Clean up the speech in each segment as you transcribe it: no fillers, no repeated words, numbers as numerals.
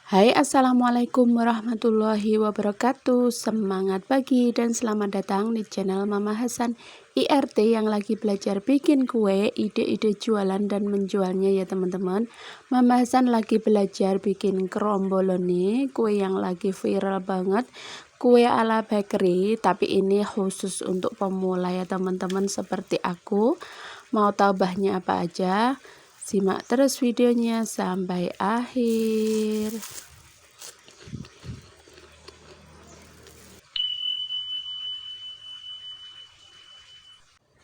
Hai, assalamualaikum warahmatullahi wabarakatuh. Semangat pagi dan selamat datang di channel Mama Hasan IRT yang lagi belajar bikin kue, ide-ide jualan dan menjualnya ya teman-teman. Mama Hasan lagi belajar bikin kromboloni, kue yang lagi viral banget, kue ala bakery, tapi ini khusus untuk pemula ya teman-teman seperti aku. Mau tahu bahannya apa aja? Simak terus videonya sampai akhir.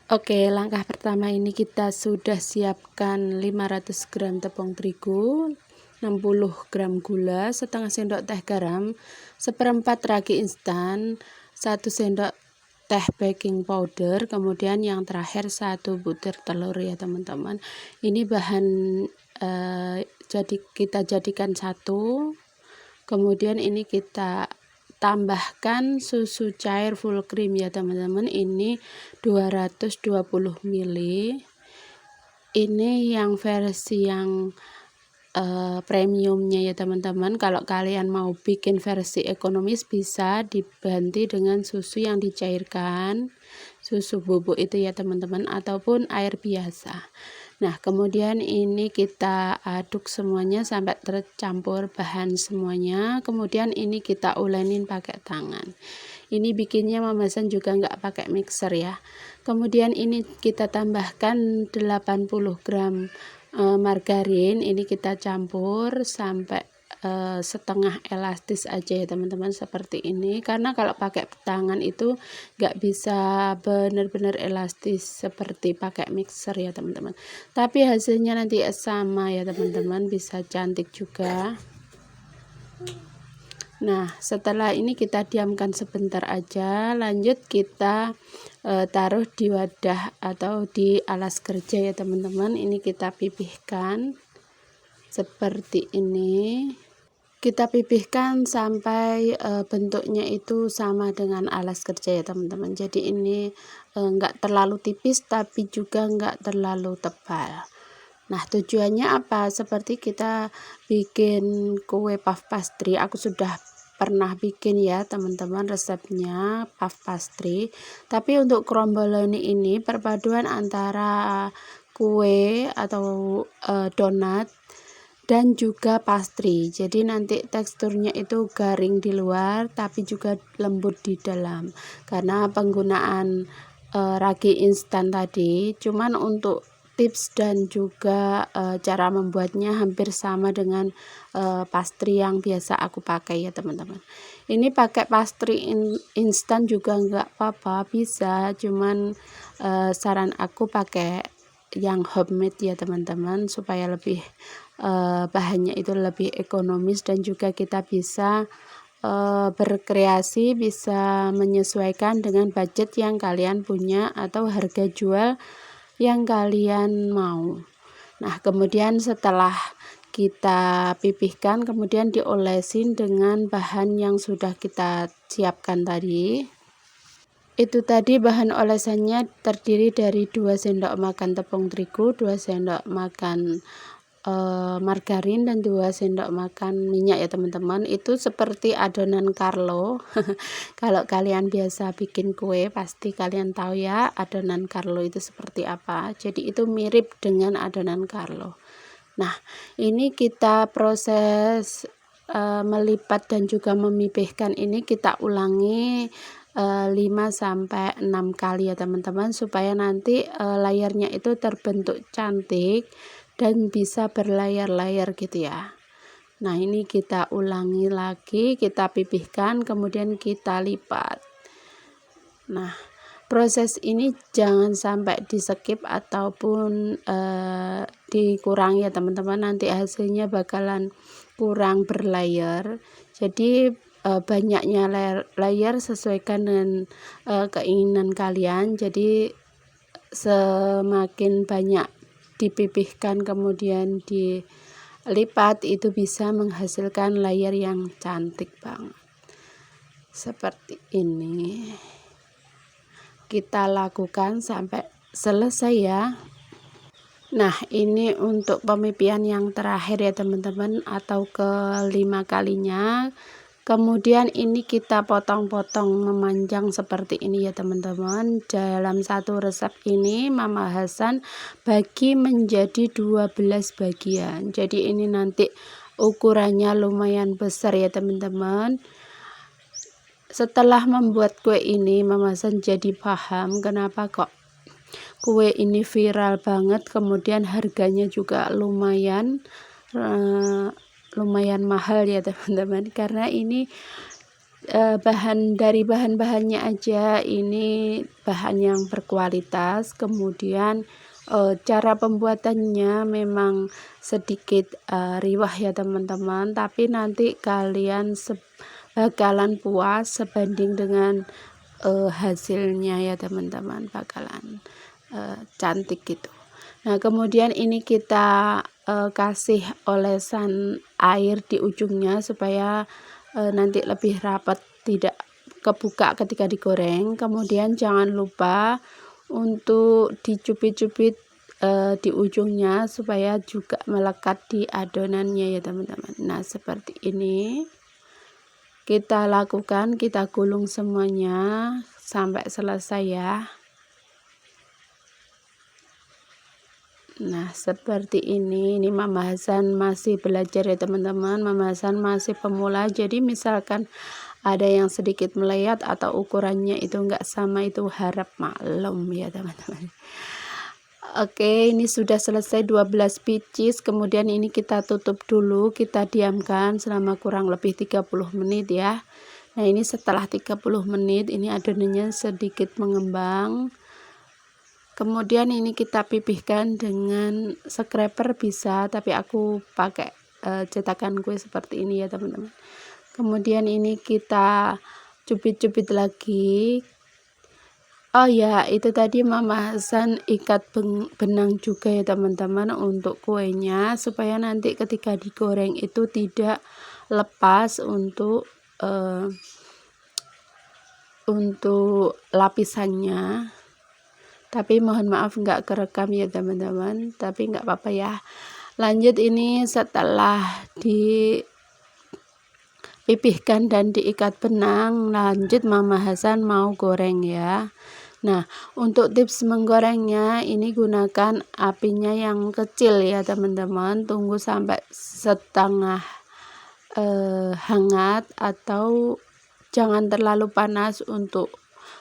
Oke, langkah pertama ini kita sudah siapkan 500 gram tepung terigu, 60 gram gula, setengah sendok teh garam, seperempat ragi instan, 1 sendok teh baking powder, kemudian yang terakhir 1 butir telur ya teman-teman. Ini bahan jadi kita jadikan satu. Kemudian ini kita tambahkan susu cair full cream ya teman-teman, ini 220 ml. Ini yang versi yang premiumnya ya teman-teman. Kalau kalian mau bikin versi ekonomis bisa diganti dengan susu yang dicairkan, susu bubuk itu ya teman-teman, ataupun air biasa. Nah, kemudian ini kita aduk semuanya sampai tercampur bahan semuanya. Kemudian ini kita ulenin pakai tangan. Ini bikinnya Mama Hasan juga nggak pakai mixer ya. Kemudian ini kita tambahkan 80 gram margarin. Ini kita campur sampai setengah elastis aja ya teman-teman, seperti ini, karena kalau pakai tangan itu nggak bisa benar-benar elastis seperti pakai mixer ya teman-teman, tapi hasilnya nanti sama ya teman-teman, bisa cantik juga. Nah, setelah ini kita diamkan sebentar aja, lanjut kita taruh di wadah atau di alas kerja ya teman-teman. Ini kita pipihkan seperti ini. Kita pipihkan sampai bentuknya itu sama dengan alas kerja ya teman-teman. Jadi ini enggak terlalu tipis tapi juga enggak terlalu tebal. Nah, tujuannya apa? Seperti kita bikin kue puff pastry, aku sudah pernah bikin ya teman-teman resepnya puff pastry. Tapi untuk kromboloni ini perpaduan antara kue atau donat dan juga pastry, jadi nanti teksturnya itu garing di luar tapi juga lembut di dalam karena penggunaan ragi instan tadi. Cuman untuk tips dan juga cara membuatnya hampir sama dengan pastry yang biasa aku pakai ya teman-teman. Ini pakai pastry instan juga nggak apa-apa, bisa, cuman saran aku pakai yang homemade ya teman-teman, supaya lebih bahannya itu lebih ekonomis dan juga kita bisa berkreasi, bisa menyesuaikan dengan budget yang kalian punya atau harga jual yang kalian mau. Nah, kemudian setelah kita pipihkan, kemudian diolesin dengan bahan yang sudah kita siapkan tadi. Itu tadi bahan olesannya terdiri dari 2 sendok makan tepung terigu, 2 sendok makan margarin, dan 2 sendok makan minyak ya teman-teman. Itu seperti adonan Carlo. Kalau kalian biasa bikin kue pasti kalian tahu ya adonan Carlo itu seperti apa. Jadi itu mirip dengan adonan Carlo. Nah, ini kita proses melipat dan juga memipihkan ini kita ulangi 5-6 kali ya teman-teman, supaya nanti layarnya itu terbentuk cantik dan bisa berlayar-layar gitu ya. Nah, ini kita ulangi lagi, kita pipihkan, kemudian kita lipat. Nah, proses ini jangan sampai di skip ataupun dikurangi ya teman-teman, nanti hasilnya bakalan kurang berlayar. Jadi banyaknya layer sesuaikan dengan keinginan kalian. Jadi semakin banyak dipipihkan kemudian dilipat, itu bisa menghasilkan layer yang cantik banget seperti ini. Kita lakukan sampai selesai ya. Nah, ini untuk pemipian yang terakhir ya teman-teman, atau kelima kalinya. Kemudian ini kita potong-potong memanjang seperti ini ya teman-teman. Dalam satu resep ini Mama Hasan bagi menjadi 12 bagian. Jadi ini nanti ukurannya lumayan besar ya teman-teman. Setelah membuat kue ini Mama Hasan jadi paham kenapa kok kue ini viral banget, kemudian harganya juga lumayan mahal ya teman-teman, karena ini bahan-bahannya aja ini bahan yang berkualitas. Kemudian cara pembuatannya memang sedikit riwah ya teman-teman, tapi nanti kalian bakalan puas sebanding dengan hasilnya ya teman-teman, bakalan cantik gitu. Nah, kemudian ini kita kasih olesan air di ujungnya supaya nanti lebih rapat, tidak kebuka ketika digoreng. Kemudian jangan lupa untuk dicubit-cubit di ujungnya supaya juga melekat di adonannya ya teman-teman. Nah, seperti ini kita lakukan, kita gulung semuanya sampai selesai ya. Nah, seperti ini Mama Hasan masih belajar ya teman-teman. Mama Hasan masih pemula, jadi misalkan ada yang sedikit melayat atau ukurannya itu enggak sama, itu harap maklum ya teman-teman. Oke, ini sudah selesai 12 pieces. Kemudian ini kita tutup dulu, kita diamkan selama kurang lebih 30 menit ya. Nah, ini setelah 30 menit ini adonannya sedikit mengembang. Kemudian ini kita pipihkan dengan scraper bisa, tapi aku pakai cetakan kue seperti ini ya teman-teman. Kemudian ini kita cubit-cubit lagi. Oh ya, itu tadi Mama Hasan ikat benang juga ya teman-teman untuk kuenya, supaya nanti ketika digoreng itu tidak lepas untuk lapisannya. Tapi mohon maaf nggak kerekam ya teman-teman, tapi nggak apa-apa ya. Lanjut, ini setelah dipipihkan dan diikat benang, lanjut Mama Hasan mau goreng ya. Nah, untuk tips menggorengnya ini gunakan apinya yang kecil ya teman-teman, tunggu sampai setengah hangat, atau jangan terlalu panas untuk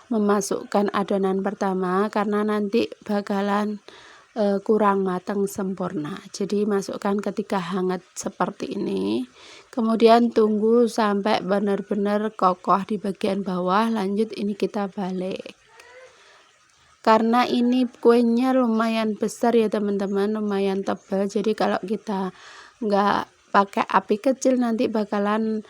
memasukkan adonan pertama, karena nanti bakalan kurang matang sempurna. Jadi masukkan ketika hangat seperti ini, kemudian tunggu sampai benar-benar kokoh di bagian bawah. Lanjut, ini kita balik, karena ini kuenya lumayan besar ya teman-teman, lumayan tebal. Jadi kalau kita nggak pakai api kecil nanti bakalan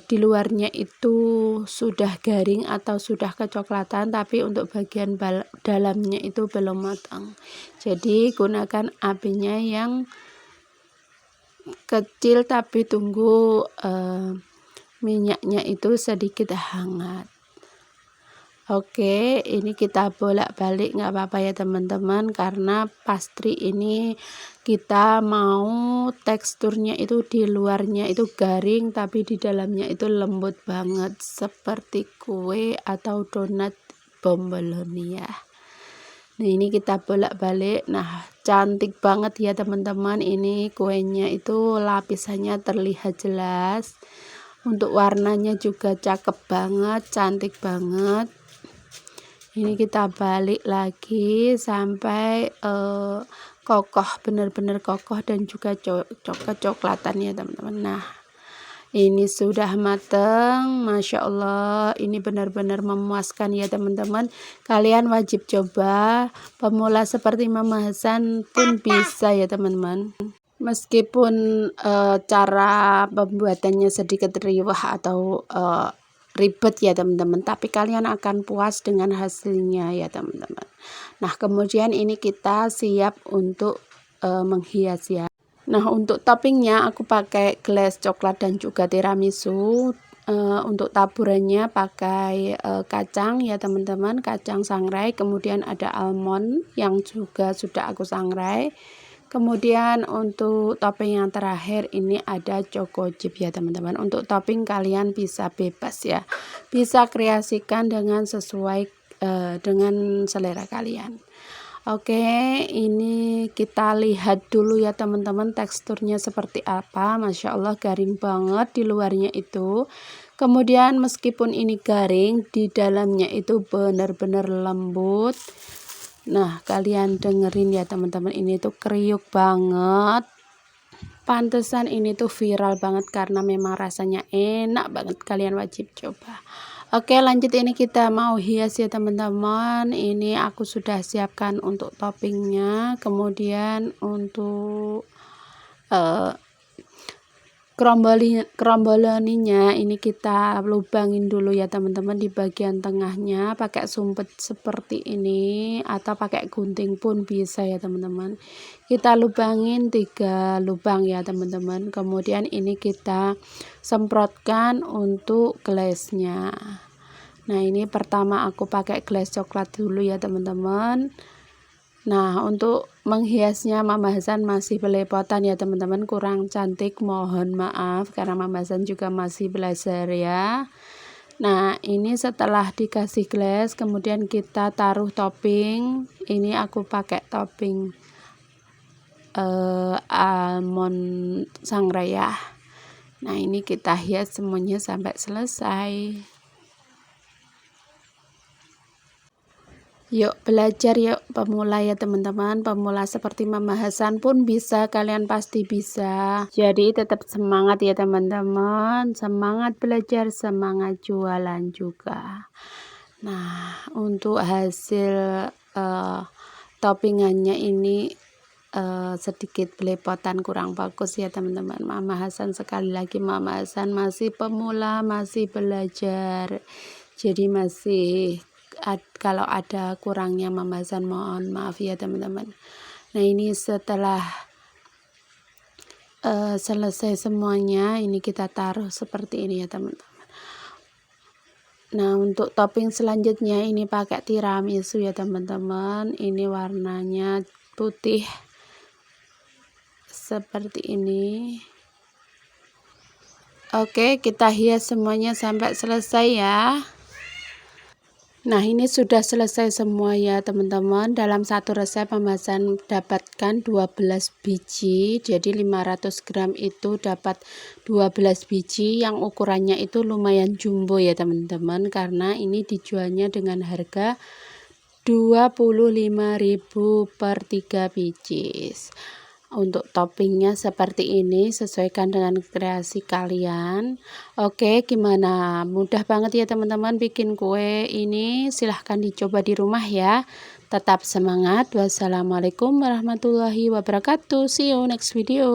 di luarnya itu sudah garing atau sudah kecoklatan, tapi untuk bagian dalamnya itu belum matang. Jadi gunakan apinya yang kecil, tapi tunggu minyaknya itu sedikit hangat. Oke, ini kita bolak-balik nggak apa-apa ya teman-teman, karena pastry ini kita mau teksturnya itu di luarnya itu garing, tapi di dalamnya itu lembut banget seperti kue atau donat bomboloni ya. Nah, ini kita bolak-balik. Nah, cantik banget ya teman-teman, ini kuenya itu lapisannya terlihat jelas. Untuk warnanya juga cakep banget, cantik banget. Ini kita balik lagi sampai kokoh, benar-benar kokoh dan juga kecoklatan ya teman-teman. Nah, ini sudah mateng, Masya Allah, ini benar-benar memuaskan ya teman-teman. Kalian wajib coba, pemula seperti Mama Hasan pun bisa ya teman-teman. Meskipun cara pembuatannya sedikit riwah atau ribet ya teman-teman, tapi kalian akan puas dengan hasilnya ya teman-teman. Nah, kemudian ini kita siap untuk menghias ya. Nah, untuk toppingnya aku pakai glaze coklat dan juga tiramisu. untuk taburannya pakai kacang ya teman-teman, kacang sangrai, kemudian ada almond yang juga sudah aku sangrai. Kemudian untuk topping yang terakhir ini ada choco chip ya teman-teman. Untuk topping kalian bisa bebas ya, bisa kreasikan dengan sesuai dengan selera kalian. Oke, ini kita lihat dulu ya teman-teman, teksturnya seperti apa. Masya Allah garing banget di luarnya itu. Kemudian meskipun ini garing, di dalamnya itu benar-benar lembut. Nah, kalian dengerin ya teman-teman, ini tuh kriuk banget. Pantesan ini tuh viral banget karena memang rasanya enak banget. Kalian wajib coba. Oke, lanjut, ini kita mau hias ya teman-teman. Ini aku sudah siapkan untuk toppingnya. Kemudian untuk kromboloninya ini kita lubangin dulu ya teman-teman di bagian tengahnya pakai sumpit seperti ini, atau pakai gunting pun bisa ya teman-teman. Kita lubangin 3 lubang ya teman-teman. Kemudian ini kita semprotkan untuk glazenya. Nah, ini pertama aku pakai glaze coklat dulu ya teman-teman. Nah, untuk menghiasnya Mama Hasan masih belepotan ya teman-teman, kurang cantik, mohon maaf karena Mama Hasan juga masih belajar ya. Nah, ini setelah dikasih glaze kemudian kita taruh topping. Ini aku pakai topping almond sangrai ya. Nah, ini kita hias semuanya sampai selesai. Yuk belajar, yuk pemula ya teman-teman. Pemula seperti Mama Hasan pun bisa, kalian pasti bisa. Jadi tetap semangat ya teman-teman. Semangat belajar, semangat jualan juga. Nah, untuk hasil toppingannya ini sedikit belepotan, kurang bagus ya teman-teman. Mama Hasan, sekali lagi Mama Hasan masih pemula, masih belajar. Jadi masih kalau ada kurangnya Mama Hasan mohon maaf ya teman-teman. Nah, ini setelah selesai semuanya, ini kita taruh seperti ini ya teman-teman. Nah, untuk topping selanjutnya ini pakai tiramisu ya teman-teman. Ini warnanya putih seperti ini. Oke, kita hias semuanya sampai selesai ya. Nah, ini sudah selesai semua ya teman-teman. Dalam satu resep Mama Hasan dapatkan 12 biji, jadi 500 gram itu dapat 12 biji, yang ukurannya itu lumayan jumbo ya teman-teman, karena ini dijualnya dengan harga 25.000 per 3 biji. Untuk toppingnya seperti ini, sesuaikan dengan kreasi kalian. Oke, gimana? Mudah banget ya teman-teman bikin kue ini. Silahkan dicoba di rumah ya. Tetap semangat. Wassalamualaikum warahmatullahi wabarakatuh. See you next video.